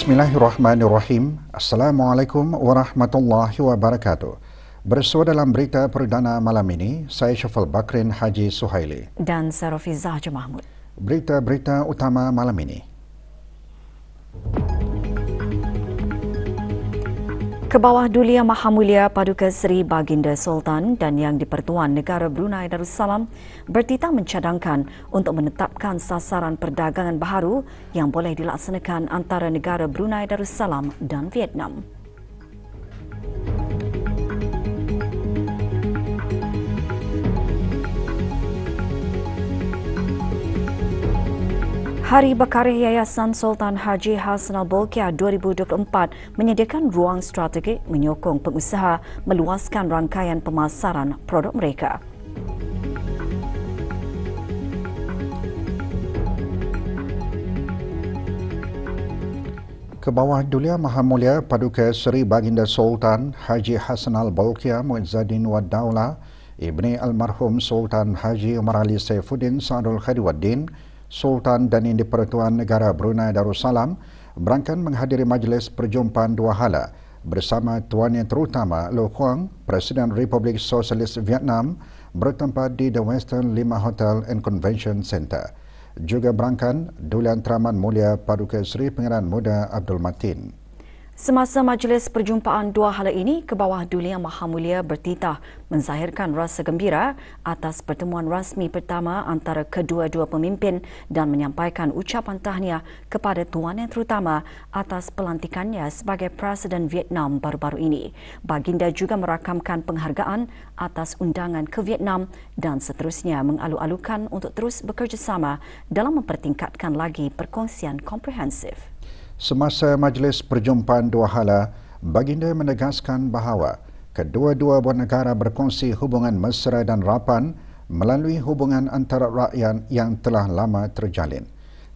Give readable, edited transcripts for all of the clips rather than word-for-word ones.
Bismillahirrahmanirrahim. Assalamualaikum warahmatullahi wabarakatuh. Bersua dalam berita perdana malam ini, saya Syafal Bakrin Haji Suhaili. Dan saya Rafiza Haji Mahmud. Berita-berita utama malam ini. Kebawah Duli Yang Maha Mulia Paduka Seri Baginda Sultan dan Yang di-Pertuan Negara Brunei Darussalam bertitah mencadangkan untuk menetapkan sasaran perdagangan baharu yang boleh dilaksanakan antara negara Brunei Darussalam dan Vietnam. Hari Berkarya Yayasan Sultan Haji Hassanal Bolkiah 2024 menyediakan ruang strategik menyokong pengusaha meluaskan rangkaian pemasaran produk mereka. Kebawah Duli Yang Maha Mulia Paduka Seri Baginda Sultan Haji Hassanal Bolkiah Muizzaddin Wad Daulah Ibni Almarhum Sultan Haji Umar Ali Saifuddin Saadul Khadiruddin Sultan dan Yang di-Pertuan Negara Brunei Darussalam berangkat menghadiri majlis perjumpaan dua hala bersama Tuan Yang Terutama Loh Huang, Presiden Republik Sosialis Vietnam bertempat di The Western 5 Hotel and Convention Center. Juga berangkat Duli Yang Teramat Mulia Paduka Seri Pangeran Muda Abdul Matin. Semasa majlis perjumpaan dua hala ini, Kebawah Duli Yang Maha Mulia bertitah menzahirkan rasa gembira atas pertemuan rasmi pertama antara kedua-dua pemimpin dan menyampaikan ucapan tahniah kepada Tuan Yang Terutama atas pelantikannya sebagai Presiden Vietnam baru-baru ini. Baginda juga merakamkan penghargaan atas undangan ke Vietnam dan seterusnya mengalu-alukan untuk terus bekerjasama dalam mempertingkatkan lagi perkongsian komprehensif. Semasa majlis perjumpaan dua hala, Baginda menegaskan bahawa kedua-dua buah negara berkongsi hubungan mesra dan rapan melalui hubungan antara rakyat yang telah lama terjalin.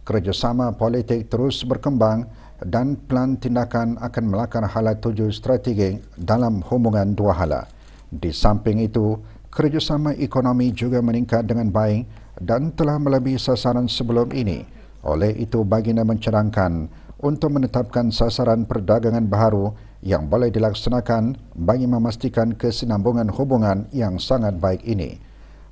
Kerjasama politik terus berkembang dan pelan tindakan akan melakar hala tuju strategik dalam hubungan dua hala. Di samping itu, kerjasama ekonomi juga meningkat dengan baik dan telah melebihi sasaran sebelum ini. Oleh itu, Baginda mencadangkan untuk menetapkan sasaran perdagangan baharu yang boleh dilaksanakan bagi memastikan kesinambungan hubungan yang sangat baik ini.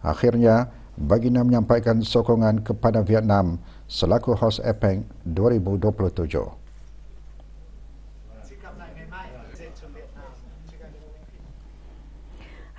Akhirnya, Baginda menyampaikan sokongan kepada Vietnam selaku hos APEC 2027.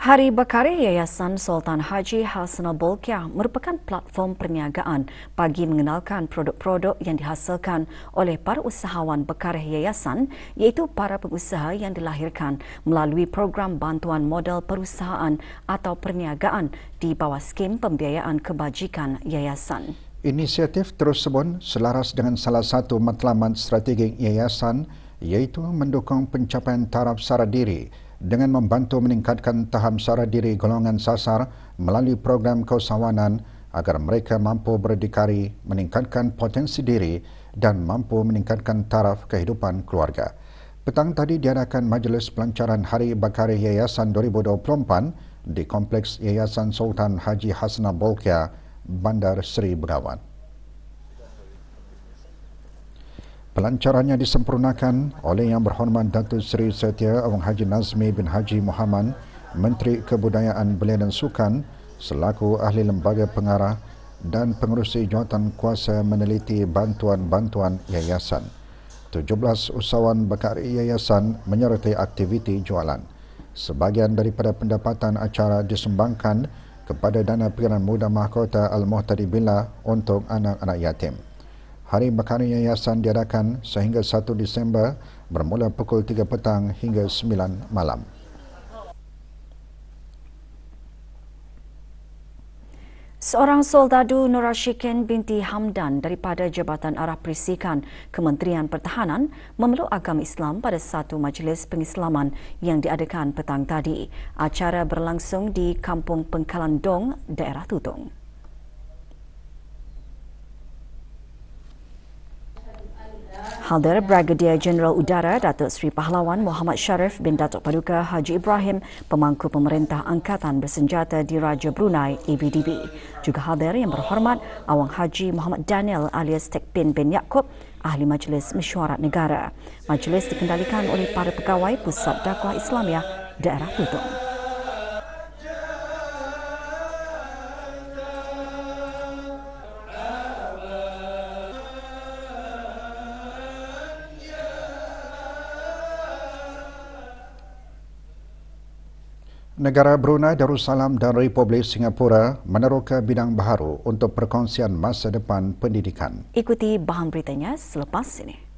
Hari Berkarya Yayasan Sultan Haji Hassanal Bolkiah merupakan platform perniagaan bagi mengenalkan produk-produk yang dihasilkan oleh para usahawan berkarya yayasan, iaitu para pengusaha yang dilahirkan melalui program bantuan modal perusahaan atau perniagaan di bawah skim pembiayaan kebajikan yayasan. Inisiatif tersebut selaras dengan salah satu matlamat strategik yayasan, iaitu mendukung pencapaian taraf sara diri dengan membantu meningkatkan tahap sara diri golongan sasar melalui program keusahawanan agar mereka mampu berdikari, meningkatkan potensi diri dan mampu meningkatkan taraf kehidupan keluarga. Petang tadi diadakan majlis pelancaran Hari Berkarya Yayasan 2024 di Kompleks Yayasan Sultan Haji Hassanal Bolkiah, Bandar Seri Begawan. Pelancarannya disempurnakan oleh Yang Berhormat Datuk Seri Setia Awang Haji Nazmi bin Haji Muhammad, Menteri Kebudayaan Belia dan Sukan selaku ahli lembaga pengarah dan pengerusi jawatan kuasa meneliti bantuan-bantuan yayasan. 17 usahawan berkarya yayasan menyertai aktiviti jualan. Sebahagian daripada pendapatan acara disumbangkan kepada Dana Pangeran Muda Mahkota Al-Muhtadi Billah untuk anak-anak yatim. Hari Berkarya Yayasan diadakan sehingga 1 Disember bermula pukul 3 petang hingga 9 malam. Seorang soldadu Nur Ashikin binti Hamdan daripada Jabatan Arah Perisikan Kementerian Pertahanan memeluk agama Islam pada satu majlis pengislaman yang diadakan petang tadi. Acara berlangsung di Kampung Pengkalan Dong, daerah Tutong. Hadir Brigadier Jeneral Udara Datuk Seri Pahlawan Muhammad Sharif bin Datuk Paduka Haji Ibrahim, Pemangku Pemerintah Angkatan Bersenjata Diraja Brunei ABDB. Juga hadir Yang Berhormat Awang Haji Muhammad Daniel alias Tekpin bin Yaakob, Ahli Majlis Mesyuarat Negara. Majlis dikendalikan oleh para pegawai Pusat Dakwah Islamiah Daerah Tudong. Negara Brunei Darussalam dan Republik Singapura meneroka bidang baharu untuk perkongsian masa depan pendidikan. Ikuti bahan beritanya selepas ini.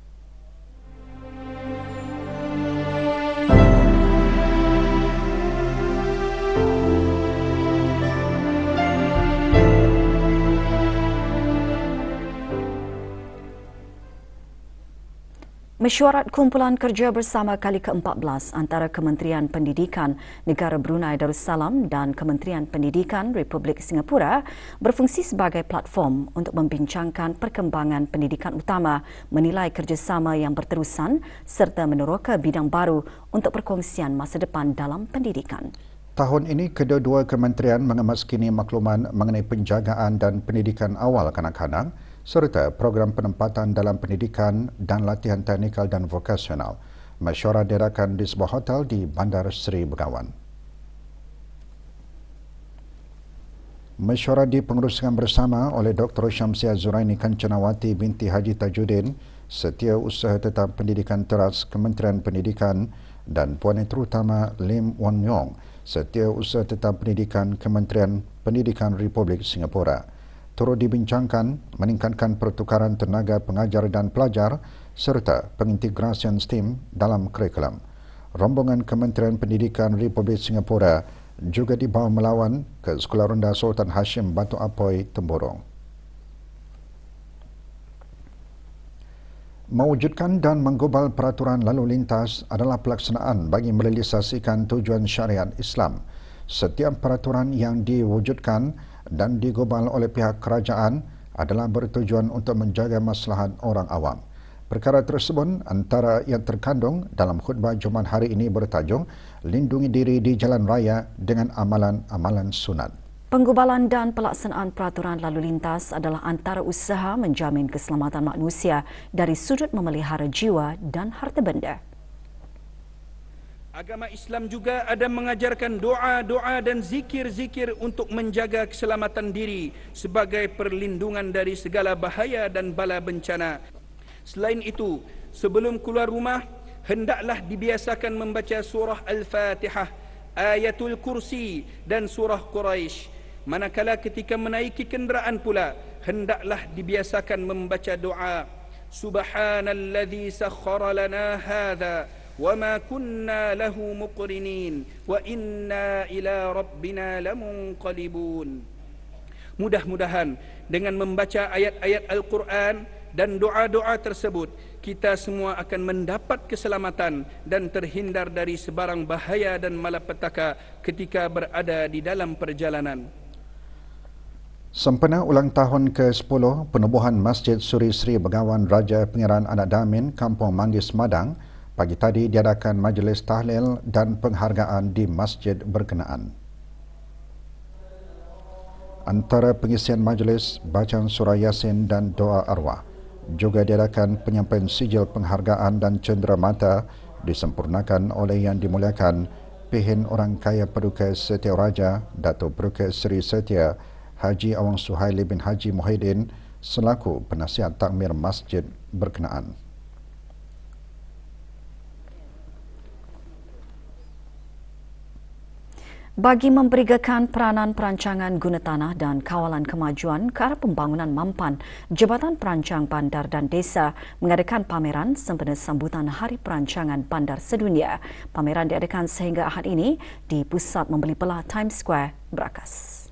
Mesyuarat kumpulan kerja bersama kali ke-14 antara Kementerian Pendidikan Negara Brunei Darussalam dan Kementerian Pendidikan Republik Singapura berfungsi sebagai platform untuk membincangkan perkembangan pendidikan utama, menilai kerjasama yang berterusan serta meneroka bidang baru untuk perkongsian masa depan dalam pendidikan. Tahun ini, kedua-dua kementerian mengemas-kini makluman mengenai penjagaan dan pendidikan awal kanak-kanak serta program penempatan dalam pendidikan dan latihan teknikal dan vokasional. Mesyuarat diadakan di sebuah hotel di Bandar Seri Begawan. Mesyuarat dipenguruskan bersama oleh Dr. Syamsiah Zuraini Kancanawati binti Haji Tajuddin, Setiausaha Tetap Pendidikan Teras Kementerian Pendidikan, dan Puan Terutama Lim Wan Yong, Setiausaha Tetap Pendidikan Kementerian Pendidikan Republik Singapura. Turut dibincangkan meningkatkan pertukaran tenaga pengajar dan pelajar serta pengintegrasian STEM dalam kurikulum. Rombongan Kementerian Pendidikan Republik Singapura juga dibawa melawan ke Sekolah Rendah Sultan Hashim Batu Apoy, Temburong. Mewujudkan dan menggubal peraturan lalu lintas adalah pelaksanaan bagi merealisasikan tujuan syariat Islam. Setiap peraturan yang diwujudkan dan digubal oleh pihak kerajaan adalah bertujuan untuk menjaga maslahat orang awam. Perkara tersebut antara yang terkandung dalam khutbah Jumaat hari ini bertajuk Lindungi Diri di Jalan Raya dengan Amalan-Amalan Sunat. Penggubalan dan pelaksanaan peraturan lalu lintas adalah antara usaha menjamin keselamatan manusia dari sudut memelihara jiwa dan harta benda. Agama Islam juga ada mengajarkan doa-doa dan zikir-zikir untuk menjaga keselamatan diri sebagai perlindungan dari segala bahaya dan bala bencana. Selain itu, sebelum keluar rumah, hendaklah dibiasakan membaca surah Al-Fatihah, Ayatul Kursi dan surah Quraisy. Manakala ketika menaiki kenderaan pula, hendaklah dibiasakan membaca doa Subhanalladzi sakhkhara lana hadza وَمَا كُنَّا لَهُ مُقْرِنِينَ وَإِنَّا إِلَى رَبِّنَا لَمُنْقَلِبُونَ. Mudah-mudahan dengan membaca ayat-ayat Al-Quran dan doa-doa tersebut, kita semua akan mendapat keselamatan dan terhindar dari sebarang bahaya dan malapetaka ketika berada di dalam perjalanan. Sempena ulang tahun ke-10 penubuhan Masjid Suri Sri Begawan Raja Pangeran Anak Damin, Kampung Manggis, Madang, pagi tadi diadakan majlis tahlil dan penghargaan di masjid berkenaan. Antara pengisian majlis, bacaan surah Yasin dan doa arwah. Juga diadakan penyampaian sijil penghargaan dan cenderamata disempurnakan oleh Yang Dimuliakan Pihin Orang Kaya Paduka Setia Raja Datuk Paduka Seri Setia Haji Awang Suhaili bin Haji Muhyiddin selaku penasihat takmir masjid berkenaan. Bagi memberigakan peranan perancangan guna tanah dan kawalan kemajuan ke arah pembangunan mampan, Jabatan Perancang Bandar dan Desa mengadakan pameran sempena sambutan Hari Perancangan Bandar Sedunia. Pameran diadakan sehingga Ahad ini di Pusat Membeli Belah Times Square, Berakas.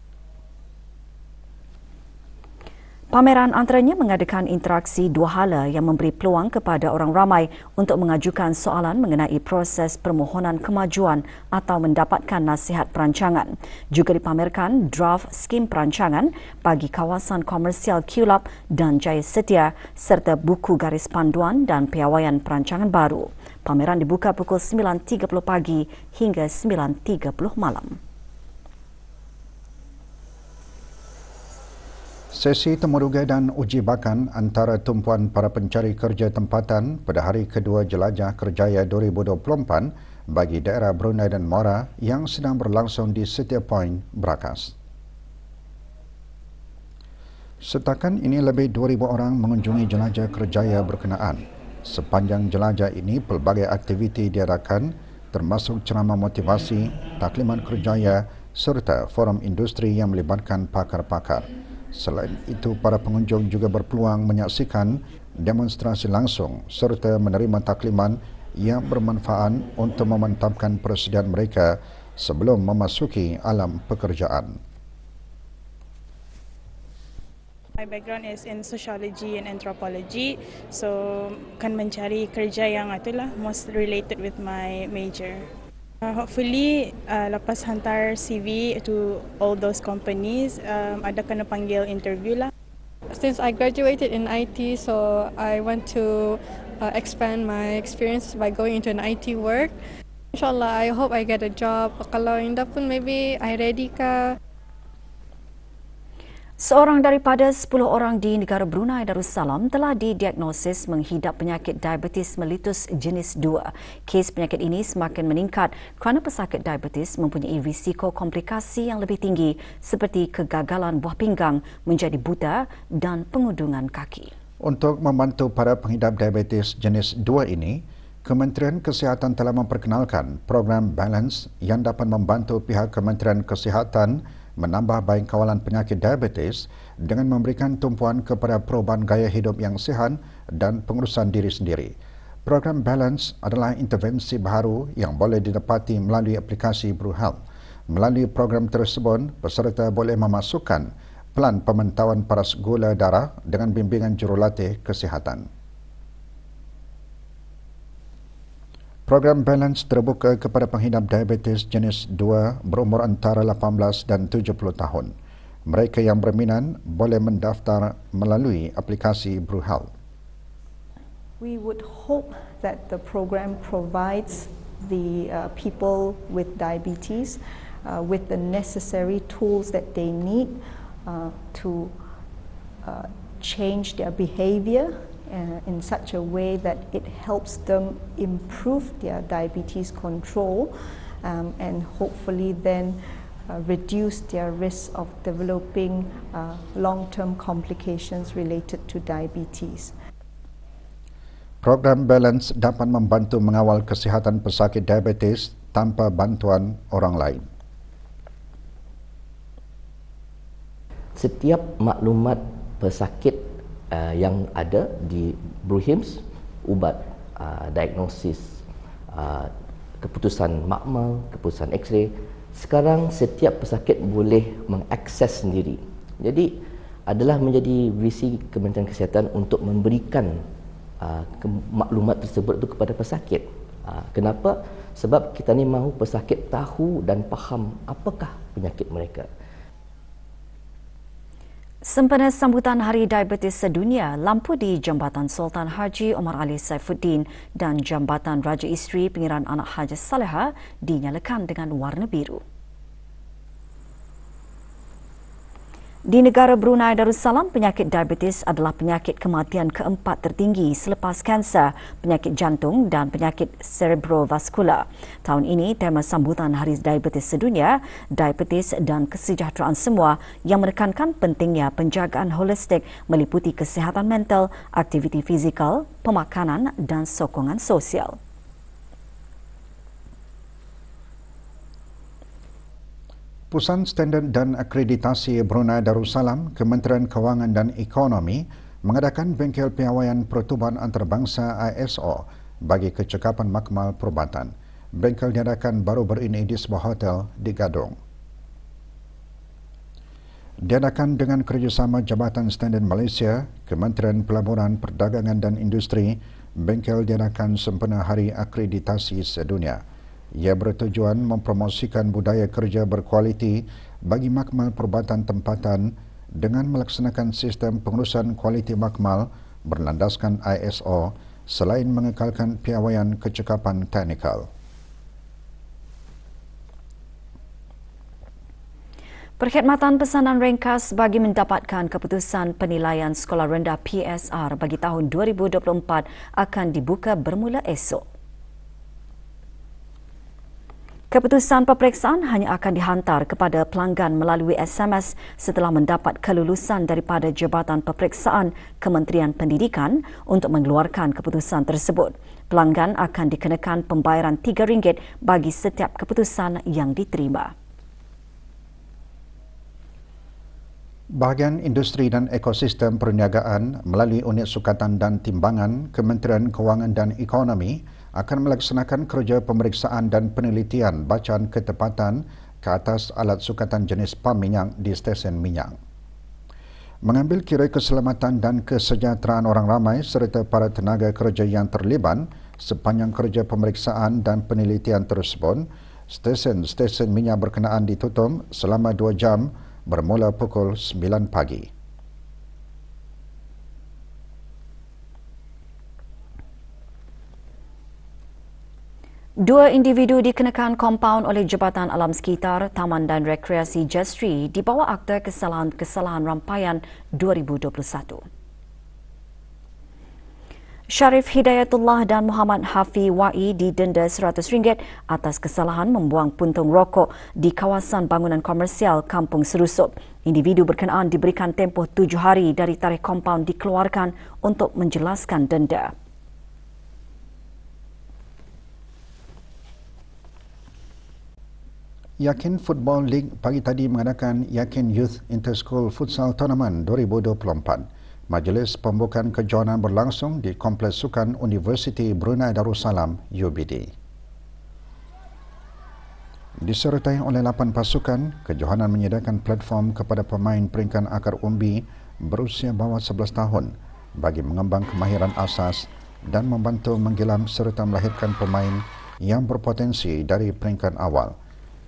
Pameran antaranya mengadakan interaksi dua hala yang memberi peluang kepada orang ramai untuk mengajukan soalan mengenai proses permohonan kemajuan atau mendapatkan nasihat perancangan. Juga dipamerkan draft skim perancangan bagi kawasan komersial QLab dan Jaya Setia serta buku garis panduan dan piawaian perancangan baru. Pameran dibuka pukul 9.30 pagi hingga 9.30 malam. Sesi temuruga dan uji bakan antara tumpuan para pencari kerja tempatan pada hari kedua Jelajah Kerjaya 2024 bagi daerah Brunei dan Mora yang sedang berlangsung di Setiap Point berakas. Setakat ini lebih 2,000 orang mengunjungi jelajah kerjaya berkenaan. Sepanjang jelajah ini, pelbagai aktiviti diadakan termasuk ceramah motivasi, taklimat kerjaya serta forum industri yang melibatkan pakar-pakar. Selain itu, para pengunjung juga berpeluang menyaksikan demonstrasi langsung serta menerima taklimat yang bermanfaat untuk memantapkan persediaan mereka sebelum memasuki alam pekerjaan. My background is in sociology and anthropology, so kan mencari kerja yang itulah most related with my major. Hopefully lepas hantar CV to all those companies, ada kena panggil interview lah. Since I graduated in IT, so I want to expand my experience by going into an IT work. Inshallah, I hope I get a job. Kalau indah pun maybe I ready ke. Seorang daripada 10 orang di negara Brunei Darussalam telah didiagnosis menghidap penyakit diabetes mellitus jenis 2. Kes penyakit ini semakin meningkat kerana pesakit diabetes mempunyai risiko komplikasi yang lebih tinggi seperti kegagalan buah pinggang, menjadi buta dan pengundungan kaki. Untuk membantu para penghidap diabetes jenis 2 ini, Kementerian Kesihatan telah memperkenalkan program Balance yang dapat membantu pihak Kementerian Kesihatan menambah baik kawalan penyakit diabetes dengan memberikan tumpuan kepada perubahan gaya hidup yang sihat dan pengurusan diri sendiri. Program Balance adalah intervensi baru yang boleh didapati melalui aplikasi BruHealth. Melalui program tersebut, peserta boleh memasukkan pelan pemantauan paras gula darah dengan bimbingan jurulatih kesihatan. Program Balance terbuka kepada penghidap diabetes jenis 2 berumur antara 18 dan 70 tahun. Mereka yang berminat boleh mendaftar melalui aplikasi BruHealth. We would hope that the program provides the people with diabetes with the necessary tools that they need to change their behavior in such a way that it helps them improve their diabetes control and hopefully then reduce their risk of developing long-term complications related to diabetes. Program Balance dapat membantu mengawal kesihatan pesakit diabetes tanpa bantuan orang lain. Setiap maklumat pesakit yang ada di BruHIMS, ubat, diagnosis, keputusan makmal, keputusan X-ray, sekarang setiap pesakit boleh mengakses sendiri. Jadi adalah menjadi visi Kementerian Kesihatan untuk memberikan maklumat tersebut itu kepada pesakit. Kenapa? Sebab kita ni mahu pesakit tahu dan faham apakah penyakit mereka. Sempena sambutan Hari Diabetes Sedunia, lampu di Jambatan Sultan Haji Omar Ali Saifuddin dan Jambatan Raja Isteri Pengiran Anak Haji Saleha dinyalakan dengan warna biru. Di negara Brunei Darussalam, penyakit diabetes adalah penyakit kematian keempat tertinggi selepas kanser, penyakit jantung dan penyakit cerebrovaskular. Tahun ini, tema sambutan Hari Diabetes Sedunia, Diabetes dan Kesejahteraan Semua yang menekankan pentingnya penjagaan holistik meliputi kesihatan mental, aktiviti fizikal, pemakanan dan sokongan sosial. Pusat Standard dan Akreditasi Brunei Darussalam, Kementerian Kewangan dan Ekonomi mengadakan bengkel piawaian pertubuhan antarabangsa ISO bagi kecekapan makmal perubatan. Bengkel diadakan baru-baru ini di sebuah hotel di Gadong. Diadakan dengan kerjasama Jabatan Standard Malaysia, Kementerian Pelaburan, Perdagangan dan Industri, bengkel diadakan sempena Hari Akreditasi Sedunia. Ia bertujuan mempromosikan budaya kerja berkualiti bagi makmal perubatan tempatan dengan melaksanakan sistem pengurusan kualiti makmal berlandaskan ISO selain mengekalkan piawaian kecekapan teknikal. Perkhidmatan pesanan ringkas bagi mendapatkan keputusan penilaian sekolah rendah PSR bagi tahun 2024 akan dibuka bermula esok. Keputusan peperiksaan hanya akan dihantar kepada pelanggan melalui SMS setelah mendapat kelulusan daripada Jabatan Peperiksaan Kementerian Pendidikan untuk mengeluarkan keputusan tersebut. Pelanggan akan dikenakan pembayaran RM3 bagi setiap keputusan yang diterima. Bahagian Industri dan Ekosistem Perniagaan melalui Unit Sukatan dan Timbangan Kementerian Kewangan dan Ekonomi akan melaksanakan kerja pemeriksaan dan penelitian bacaan ketepatan ke atas alat sukatan jenis pam minyak di stesen minyak. Mengambil kira keselamatan dan kesejahteraan orang ramai serta para tenaga kerja yang terlibat sepanjang kerja pemeriksaan dan penelitian tersebut, stesen-stesen minyak berkenaan ditutup selama 2 jam bermula pukul 9 pagi. Dua individu dikenakan kompaun oleh Jabatan Alam Sekitar, Taman dan Rekreasi Jestri di bawah Akta Kesalahan Rampaian 2021. Syarif Hidayatullah dan Muhammad Hafi Wai didenda RM100 atas kesalahan membuang puntung rokok di kawasan bangunan komersial Kampung Serusup. Individu berkenaan diberikan tempoh 7 hari dari tarikh kompaun dikeluarkan untuk menjelaskan denda. Yakin Football League pagi tadi mengadakan Yakin Youth Inter-School Futsal Tournament 2024. Majlis pembukaan kejohanan berlangsung di Kompleks Sukan Universiti Brunei Darussalam UBD. Disertai oleh 8 pasukan, kejohanan menyediakan platform kepada pemain peringkat akar umbi berusia bawah 11 tahun bagi mengembang kemahiran asas dan membantu menggilam serta melahirkan pemain yang berpotensi dari peringkat awal.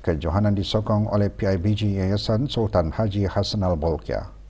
Kejohanan disokong oleh PIBG Yayasan Sultan Haji Hassanal Bolkiah.